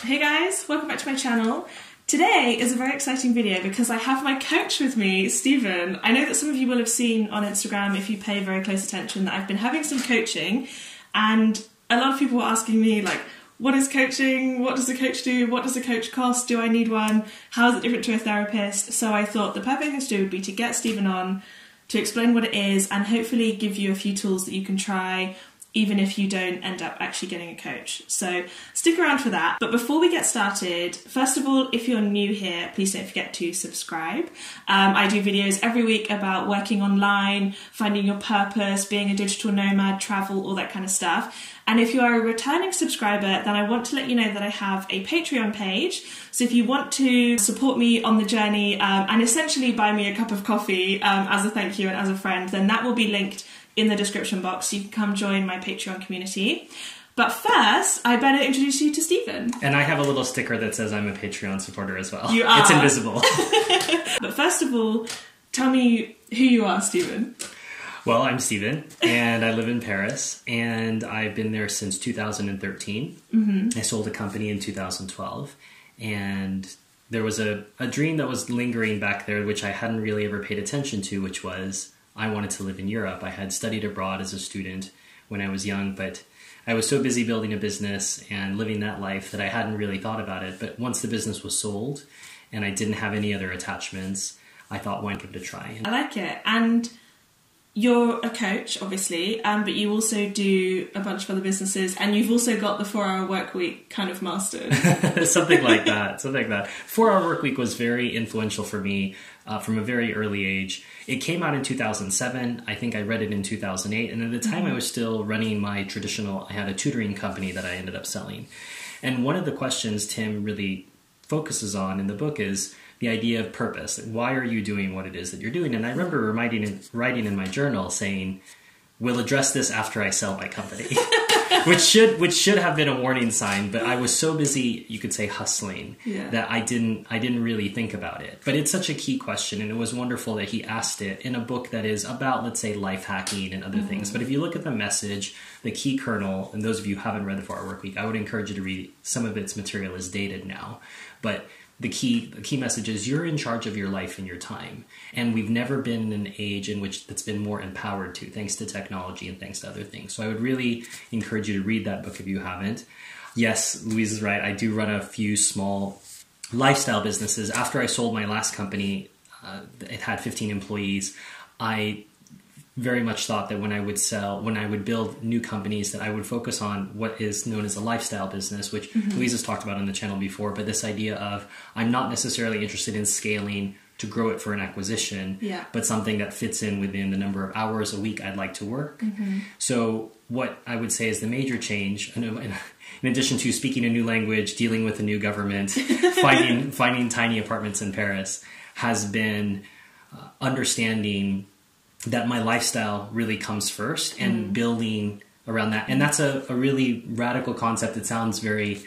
Hey guys, welcome back to my channel. Today is a very exciting video because I have my coach with me, Stephen. I know that some of you will have seen on Instagram, if you pay very close attention, that I've been having some coaching, and a lot of people were asking me like, what is coaching? What does a coach do? What does a coach cost? Do I need one? How is it different to a therapist? So I thought the perfect thing to do would be to get Stephen on to explain what it is and hopefully give you a few tools that you can try even if you don't end up actually getting a coach. So stick around for that. But before we get started, first of all, if you're new here, please don't forget to subscribe. I do videos every week about working online, finding your purpose, being a digital nomad, travel, all that kind of stuff. And if you are a returning subscriber, then I want to let you know that I have a Patreon page. So if you want to support me on the journey and essentially buy me a cup of coffee as a thank you and as a friend, then that will be linked in the description box, so you can come join my Patreon community. But first, I better introduce you to Stephen. And I have a little sticker that says I'm a Patreon supporter as well. You are. It's invisible. But first of all, tell me who you are, Stephen. Well, I'm Stephen, and I live in Paris, and I've been there since 2013. Mm-hmm. I sold a company in 2012, and there was a dream that was lingering back there, which I hadn't really ever paid attention to, which was I wanted to live in Europe. I had studied abroad as a student when I was young, but I was so busy building a business and living that life that I hadn't really thought about it. But once the business was sold and I didn't have any other attachments, I thought, why not give it a try? I like it. And you're a coach, obviously, but you also do a bunch of other businesses, and you've also got the 4-hour work week kind of mastered. Something like that. 4-hour work week was very influential for me from a very early age. It came out in 2007. I think I read it in 2008. And at the time I was still running my I had a tutoring company that I ended up selling. And one of the questions Tim really focuses on in the book is the idea of purpose. Why are you doing what it is that you're doing? And I remember writing in my journal saying, we'll address this after I sell my company, which should have been a warning sign. But I was so busy, you could say, hustling, that I didn't really think about it. But it's such a key question, and it was wonderful that he asked it in a book that is about, let's say, life hacking and other things. But if you look at the message, the key kernel, and those of you who haven't read the 4-Hour Workweek, I would encourage you to read. Some of its material is dated now, but the key message is you're in charge of your life and your time. And we've never been in an age in which that's been more empowered to, thanks to technology and thanks to other things. So I would really encourage you to read that book if you haven't. Yes, Louise is right. I do run a few small lifestyle businesses. After I sold my last company, it had 15 employees. I very much thought that when I would build new companies, that I would focus on what is known as a lifestyle business, which Louise has talked about on the channel before, but this idea of I'm not necessarily interested in scaling to grow it for an acquisition, but something that fits in within the number of hours a week I'd like to work. So what I would say is the major change, in addition to speaking a new language, dealing with a new government, finding tiny apartments in Paris, has been understanding that my lifestyle really comes first and building around that. And that's a really radical concept. It sounds very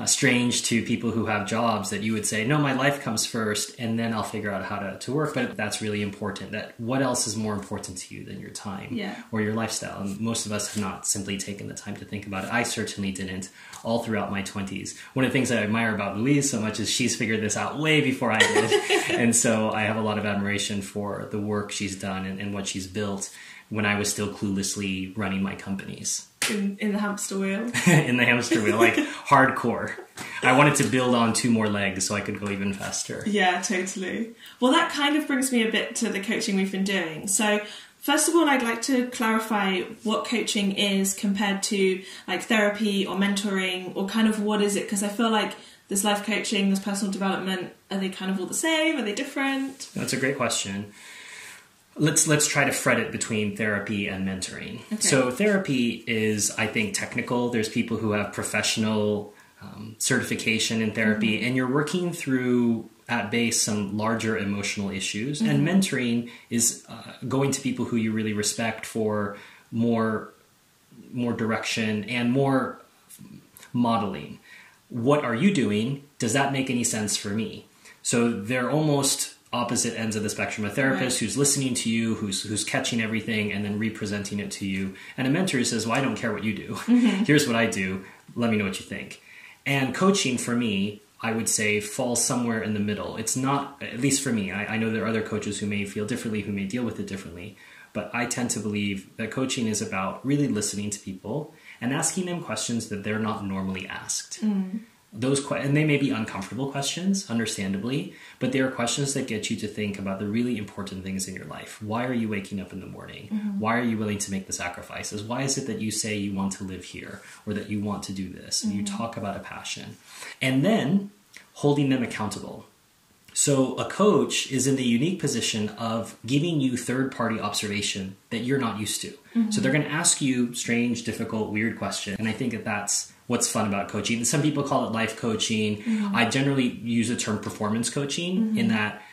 strange to people who have jobs, that you would say, no, my life comes first and then I'll figure out how to work. But that's really important, that what else is more important to you than your time or your lifestyle? And most of us have not simply taken the time to think about it. I certainly didn't all throughout my 20s. One of the things I admire about Louise so much is she's figured this out way before I did. And so I have a lot of admiration for the work she's done and what she's built when I was still cluelessly running my companies. In the hamster wheel? In the hamster wheel, like hardcore. I wanted to build on 2 more legs so I could go even faster. Yeah, totally. Well, that kind of brings me a bit to the coaching we've been doing. So first of all, I'd like to clarify what coaching is compared to like therapy or mentoring, or kind of what is it? Because I feel like there's life coaching, there's personal development. Are they kind of all the same? Are they different? That's a great question. Let's try to thread it between therapy and mentoring. Okay. So therapy is, I think, technical. There's people who have professional certification in therapy, and you're working through, at base, some larger emotional issues. And mentoring is going to people who you really respect for more direction and more modeling. What are you doing? Does that make any sense for me? So they're almost opposite ends of the spectrum. A therapist who's listening to you, who's catching everything and then representing it to you. And a mentor who says, well, I don't care what you do. Here's what I do. Let me know what you think. And coaching for me, I would say, falls somewhere in the middle. It's not, at least for me, I know there are other coaches who may feel differently, who may deal with it differently, but I tend to believe that coaching is about really listening to people and asking them questions that they're not normally asked. And they may be uncomfortable questions, understandably, but they are questions that get you to think about the really important things in your life. Why are you waking up in the morning? Why are you willing to make the sacrifices? Why is it that you say you want to live here or that you want to do this? And you talk about a passion. And then holding them accountable. So a coach is in the unique position of giving you third-party observation that you're not used to. So they're going to ask you strange, difficult, weird questions. And I think that that's what's fun about coaching. Some people call it life coaching. I generally use the term performance coaching in that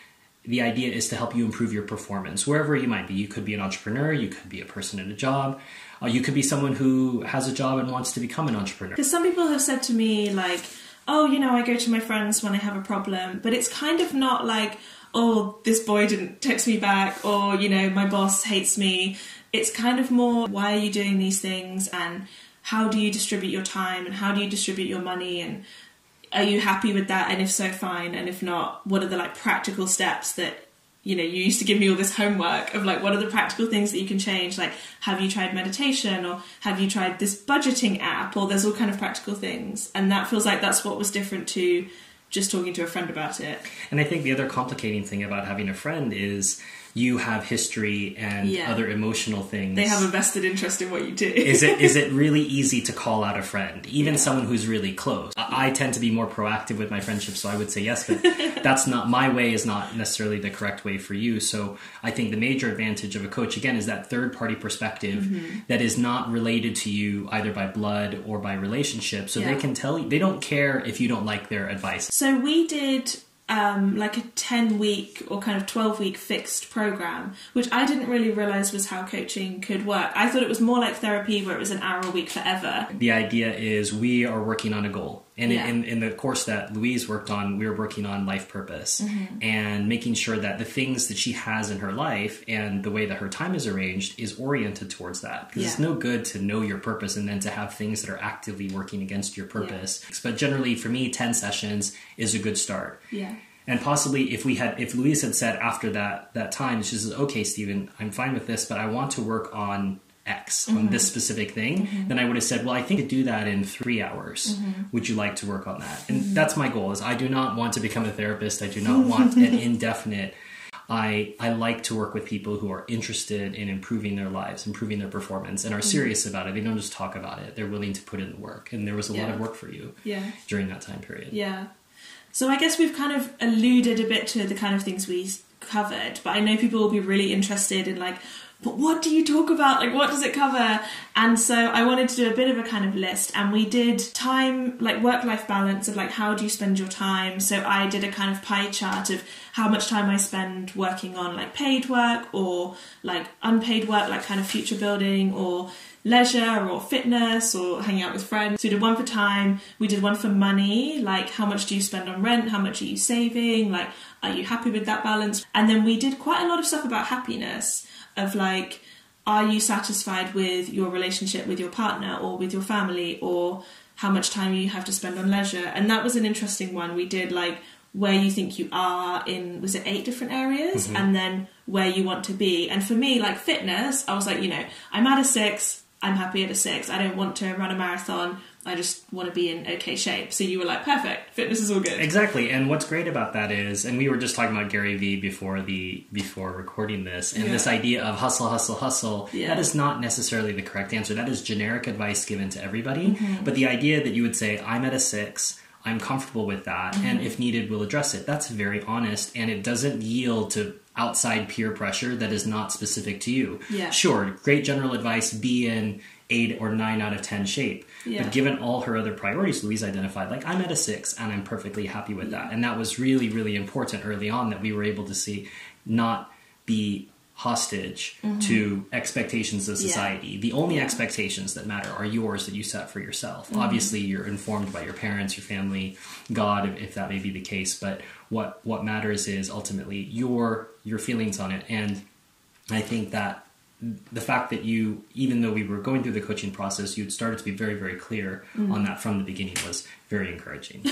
the idea is to help you improve your performance wherever you might be. You could be an entrepreneur. You could be a person in a job. You could be someone who has a job and wants to become an entrepreneur. Because some people have said to me, like, oh, you know, I go to my friends when I have a problem, but it's kind of not like, oh, this boy didn't text me back, or, you know, my boss hates me. It's kind of more, why are you doing these things, and how do you distribute your time, and how do you distribute your money, and are you happy with that, and if so, fine, and if not, what are the like practical steps that, you know, you used to give me all this homework of like, what are the practical things that you can change? Like, have you tried meditation, or have you tried this budgeting app, or there's all kind of practical things. And that feels like that's what was different to just talking to a friend about it. And I think the other complicating thing about having a friend is you have history and other emotional things. They have a vested interest in what you do. Is it really easy to call out a friend, even someone who's really close? I tend to be more proactive with my friendships, so I would say yes, but that's not, my way is not necessarily the correct way for you. So I think the major advantage of a coach, again, is that third-party perspective that is not related to you either by blood or by relationship. So they can tell you, they don't care if you don't like their advice. So we did like a 10-week or kind of 12-week fixed program, which I didn't really realize was how coaching could work. I thought it was more like therapy, where it was an hour a week forever. The idea is we are working on a goal. And in the course that Louise worked on, we were working on life purpose and making sure that the things that she has in her life and the way that her time is arranged is oriented towards that. Because it's no good to know your purpose and then to have things that are actively working against your purpose. But generally, for me, 10 sessions is a good start. And possibly if Louise had said after that time, she says, okay, Stephen, I'm fine with this, but I want to work on X, on this specific thing, then I would have said, well, I think I could do that in 3 hours. Would you like to work on that? And that's my goal, is I do not want to become a therapist. I do not want an indefinite. I like to work with people who are interested in improving their lives, improving their performance, and are serious about it. They don't just talk about it. They're willing to put in the work. And there was a lot of work for you during that time period. So I guess we've kind of alluded a bit to the kind of things we covered, but I know people will be really interested in like, but what do you talk about? Like, what does it cover? And so I wanted to do a bit of a kind of list, and we did time, like work-life balance of like, how do you spend your time? So I did a kind of pie chart of how much time I spend working on like paid work or like unpaid work, like kind of future building or leisure or fitness or hanging out with friends. So we did one for time, we did one for money, like how much do you spend on rent, how much are you saving, like are you happy with that balance? And then we did quite a lot of stuff about happiness, of like, are you satisfied with your relationship with your partner or with your family, or how much time you have to spend on leisure? And that was an interesting one. We did like where you think you are in, was it 8 different areas? And then where you want to be. And for me, like fitness, I was like, you know, I'm at a 6, I'm happy at a 6. I don't want to run a marathon. I just want to be in okay shape. So you were like, perfect, fitness is all good. Exactly. And what's great about that is, and we were just talking about Gary Vee before recording this, and this idea of hustle, hustle, hustle, that is not necessarily the correct answer. That is generic advice given to everybody. But the idea that you would say, I'm at a 6, I'm comfortable with that, and if needed, we'll address it. That's very honest, and it doesn't yield to outside peer pressure that is not specific to you. Sure, great general advice, be in 8 or 9 out of 10 shape. But given all her other priorities, Louise identified, like, I'm at a 6 and I'm perfectly happy with that. And that was really, really important early on, that we were able to see, not be hostage to expectations of society. The only expectations that matter are yours, that you set for yourself. Obviously, you're informed by your parents, your family, God, if that may be the case. But what matters is ultimately your feelings on it. And I think that the fact that you, even though we were going through the coaching process, you'd started to be very, very clear on that from the beginning was very encouraging.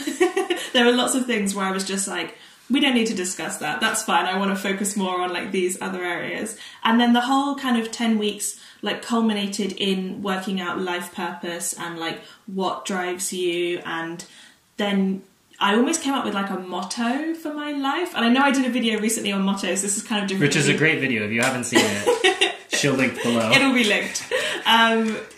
There were lots of things where I was just like, we don't need to discuss that. That's fine. I want to focus more on like these other areas. And then the whole kind of 10 weeks like culminated in working out life purpose and like what drives you. And then I almost came up with like a motto for my life. And I know I did a video recently on mottos. This is kind of different. Which is a great video. If you haven't seen it, she'll link below. It'll be linked.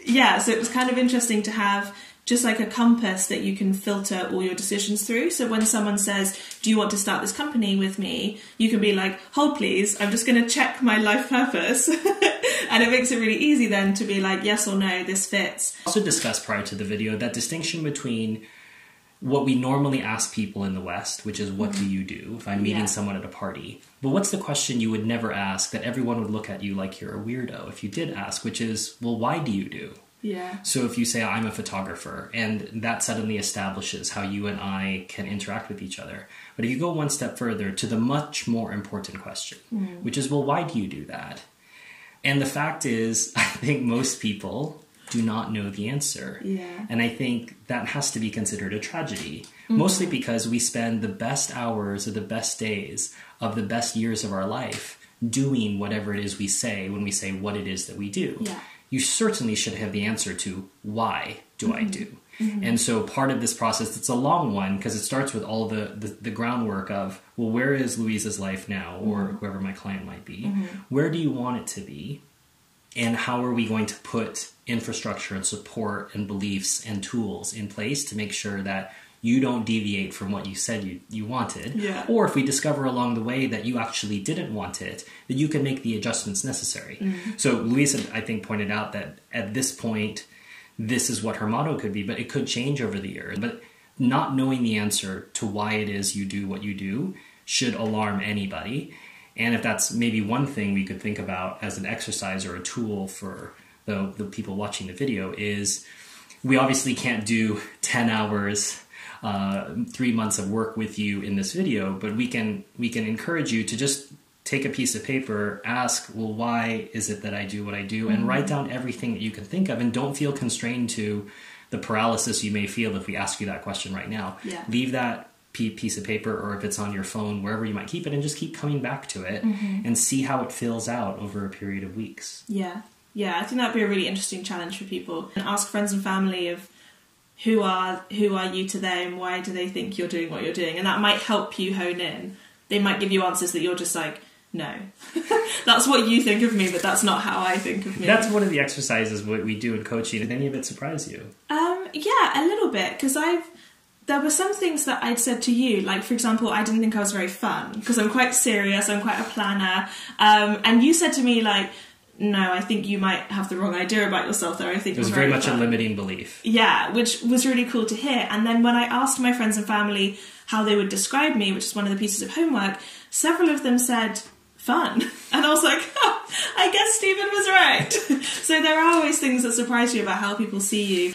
Yeah, so it was kind of interesting to have just like a compass that you can filter all your decisions through. So when someone says, do you want to start this company with me? You can be like, hold please, I'm just going to check my life purpose. And it makes it really easy then to be like, yes or no, this fits. Also discussed prior to the video that distinction between what we normally ask people in the West, which is what do you do if I'm meeting someone at a party? But what's the question you would never ask that everyone would look at you like you're a weirdo if you did ask, which is, well, why do you do? Yeah. So if you say, I'm a photographer, and that suddenly establishes how you and I can interact with each other. But if you go one step further to the much more important question, which is, well, why do you do that? And the fact is, I think most people do not know the answer. Yeah. And I think that has to be considered a tragedy, mostly because we spend the best hours or the best days of the best years of our life doing whatever it is we say when we say what it is that we do. Yeah. You certainly should have the answer to why do I do? And so part of this process, it's a long one because it starts with all the groundwork of, well, where is Louise's life now, or whoever my client might be? Where do you want it to be? And how are we going to put infrastructure and support and beliefs and tools in place to make sure that you don't deviate from what you said you wanted? Yeah. Or if we discover along the way that you actually didn't want it, that you can make the adjustments necessary. So Louise, I think, pointed out that at this point, this is what her motto could be, but it could change over the years. But not knowing the answer to why it is you do what you do should alarm anybody. And if that's maybe one thing we could think about as an exercise or a tool for the people watching the video is, we obviously can't do 10 hours 3 months of work with you in this video, but we can encourage you to just take a piece of paper, ask, well, why is it that I do what I do, and write down everything that you can think of, and don't feel constrained to the paralysis you may feel if we ask you that question right now. Yeah. Leave that piece of paper, or if it's on your phone, wherever you might keep it, and just keep coming back to it and see how it fills out over a period of weeks. Yeah. Yeah, I think that'd be a really interesting challenge for people. And ask friends and family of who are you to them, why do they think you're doing what you're doing, and that might help you hone in. They might give you answers that you're just like, no, that's what you think of me, but that's not how I think of me. That's one of the exercises what we do in coaching. Did any of it surprise you? Yeah, a little bit, because there were some things that I'd said to you, like, for example, I didn't think I was very fun, because I'm quite serious, I'm quite a planner, and you said to me, like, no, I think you might have the wrong idea about yourself there. I think it was very much a limiting belief. Yeah, which was really cool to hear. And then when I asked my friends and family how they would describe me, which is one of the pieces of homework, several of them said fun. And I was like, oh, I guess Stephen was right. So there are always things that surprise you about how people see you.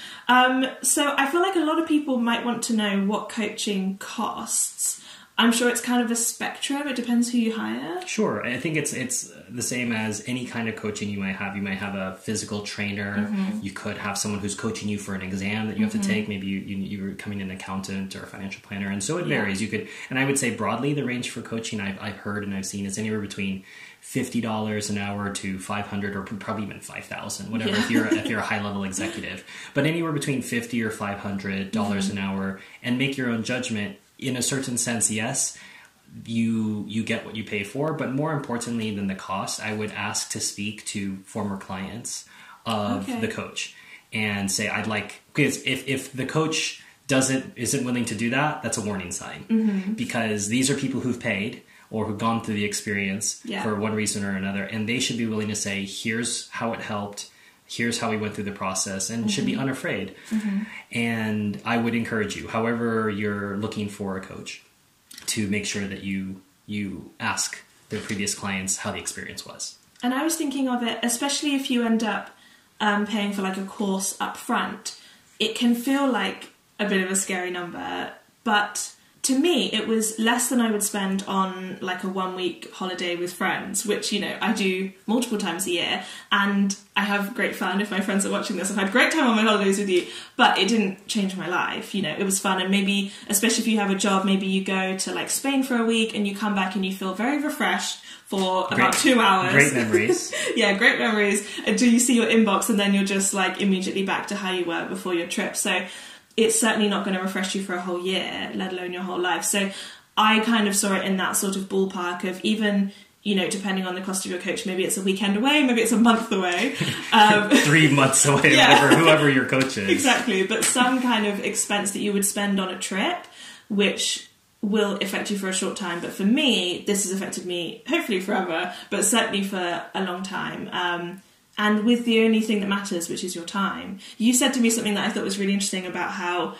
So I feel like a lot of people might want to know what coaching costs. I'm sure it's kind of a spectrum. It depends who you hire. Sure. I think it's the same as any kind of coaching you might have. You might have a physical trainer. You could have someone who's coaching you for an exam that you have to take. Maybe you're becoming an accountant or a financial planner. And so it varies. You could, and I would say broadly, the range for coaching I've heard and I've seen is anywhere between $50 an hour to $500 or probably even $5,000, whatever, if you're a high level executive. But anywhere between $50 or $500 an hour, and make your own judgment. In a certain sense, yes, you get what you pay for, but more importantly than the cost, I would ask to speak to former clients of the coach and say, I'd like, because if the coach isn't willing to do that, that's a warning sign, because these are people who've paid or who've gone through the experience for one reason or another, and they should be willing to say, here's how it helped. Here's how we went through the process, and should be unafraid. And I would encourage you, however you're looking for a coach, to make sure that you ask their previous clients how the experience was. And I was thinking of it, especially if you end up paying for like a course up front, it can feel like a bit of a scary number, but to me, it was less than I would spend on like a 1 week holiday with friends, which, you know, I do multiple times a year, and I have great fun. If my friends are watching this, I've had great time on my holidays with you, but it didn't change my life. You know, it was fun, and maybe, especially if you have a job, maybe you go to like Spain for a week and you come back and you feel very refreshed for about 2 hours. Great memories. Yeah, great memories, until you see your inbox, and then you're just like immediately back to how you were before your trip. So it's certainly not going to refresh you for a whole year, let alone your whole life. So I kind of saw it in that sort of ballpark of, even, you know, depending on the cost of your coach, maybe it's a weekend away, maybe it's a month away. 3 months away, yeah. Whoever your coach is. Exactly, but some kind of expense that you would spend on a trip, which will affect you for a short time. But for me, this has affected me hopefully forever, but certainly for a long time. And with the only thing that matters, which is your time. You said to me something that I thought was really interesting about how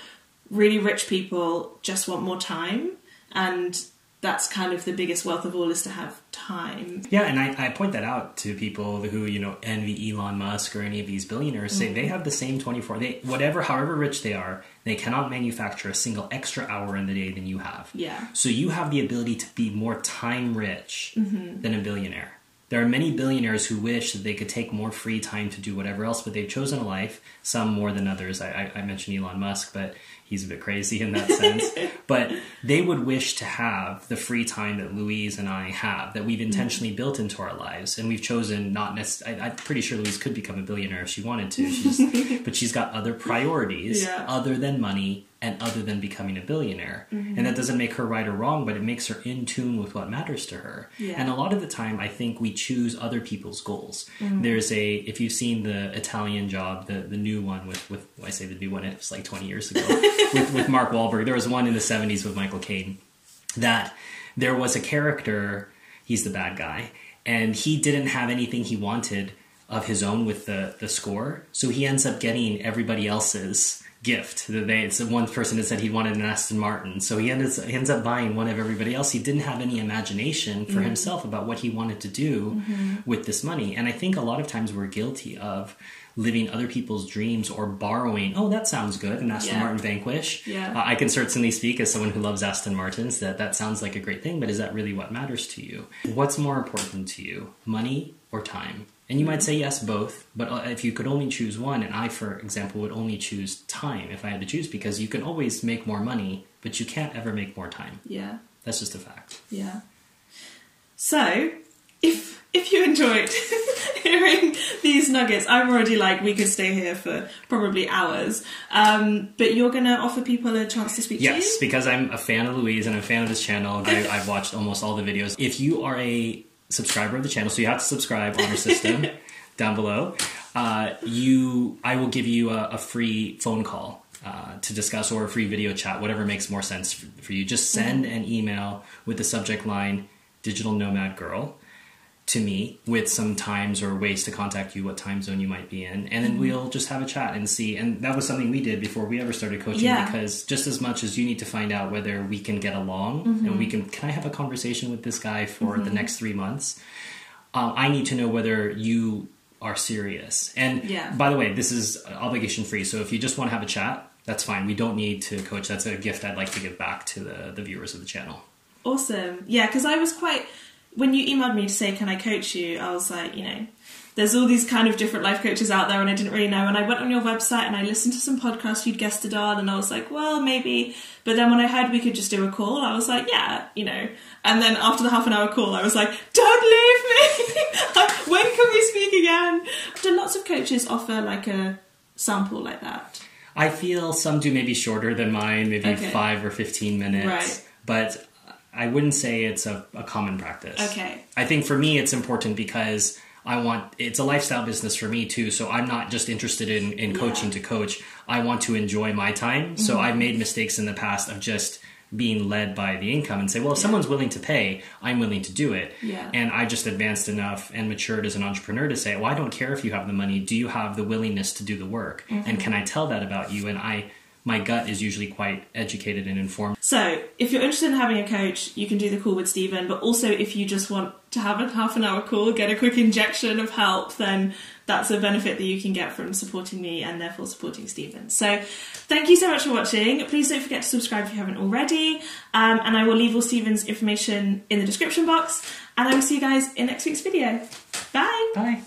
really rich people just want more time, and that's kind of the biggest wealth of all, is to have time. Yeah, and I point that out to people who, you know, envy Elon Musk or any of these billionaires. Say they have the same 24, however rich they are, they cannot manufacture a single extra hour in the day than you have. Yeah. So you have the ability to be more time rich than a billionaire. There are many billionaires who wish that they could take more free time to do whatever else, but they've chosen a life, some more than others. I mentioned Elon Musk, but he's a bit crazy in that sense. But they would wish to have the free time that Louise and I have, that we've intentionally built into our lives. And we've chosen not necessarily... I'm pretty sure Louise could become a billionaire if she wanted to. But she's got other priorities other than money and other than becoming a billionaire. And that doesn't make her right or wrong, but it makes her in tune with what matters to her. Yeah. And a lot of the time, I think we choose other people's goals. There's if you've seen the Italian Job, the new one with I say the new one, it was like 20 years ago, with Mark Wahlberg. There was one in the 70s with Michael Caine, that there was a character, he's the bad guy, and he didn't have anything he wanted of his own with the score, so he ends up getting everybody else's gift. So one person had said he wanted an Aston Martin, so he ends up buying one of everybody else. He didn't have any imagination for himself about what he wanted to do with this money. And I think a lot of times we're guilty of living other people's dreams or borrowing. Oh, that sounds good, an Aston Martin Vanquish. I can certainly speak as someone who loves Aston Martins that sounds like a great thing, but is that really what matters to you? What's more important to you, money or time? And you might say yes, both, but if you could only choose one, and I, for example, would only choose time if I had to choose, because you can always make more money, but you can't ever make more time. Yeah. That's just a fact. Yeah. So, if you enjoyed hearing these nuggets, I'm already like, we could stay here for probably hours, but you're going to offer people a chance to speak to you? Yes, because I'm a fan of Louise and I'm a fan of this channel. I've watched almost all the videos. If you are a subscriber of the channel, so you have to subscribe on our system down below, I will give you a free phone call to discuss, or a free video chat, whatever makes more sense for you. Just send an email with the subject line Digital Nomad Girl to me with some times or ways to contact you, what time zone you might be in, and then we'll just have a chat and see. And that was something we did before we ever started coaching, because just as much as you need to find out whether we can get along and can I have a conversation with this guy for the next 3 months, I need to know whether you are serious. And by the way, this is obligation free, so if you just want to have a chat, that's fine. We don't need to coach. That's a gift I'd like to give back to the viewers of the channel. Awesome. Yeah, because I was quite... When you emailed me to say, can I coach you? I was like, you know, there's all these kind of different life coaches out there, and I didn't really know. And I went on your website and I listened to some podcasts you'd guested on, and I was like, well, maybe. But then when I heard we could just do a call, I was like, yeah, you know. And then after the half-an-hour call, I was like, don't leave me! When can we speak again? Do lots of coaches offer like a sample like that? I feel some do, maybe shorter than mine, maybe 5 or 15 minutes. Right. But I wouldn't say it's a common practice. Okay. I think for me it's important because it's a lifestyle business for me too, so I'm not just interested in coaching to coach. I want to enjoy my time. So I've made mistakes in the past of just being led by the income and say, well, if someone's willing to pay, I'm willing to do it. And I just advanced enough and matured as an entrepreneur to say, well, I don't care if you have the money. Do you have the willingness to do the work? And can I tell that about you? And I my gut is usually quite educated and informed. So if you're interested in having a coach, you can do the call with Stephen, but also if you just want to have a half an hour call, get a quick injection of help, then that's a benefit that you can get from supporting me and therefore supporting Stephen. So thank you so much for watching. Please don't forget to subscribe if you haven't already. And I will leave all Stephen's information in the description box. And I will see you guys in next week's video. Bye. Bye.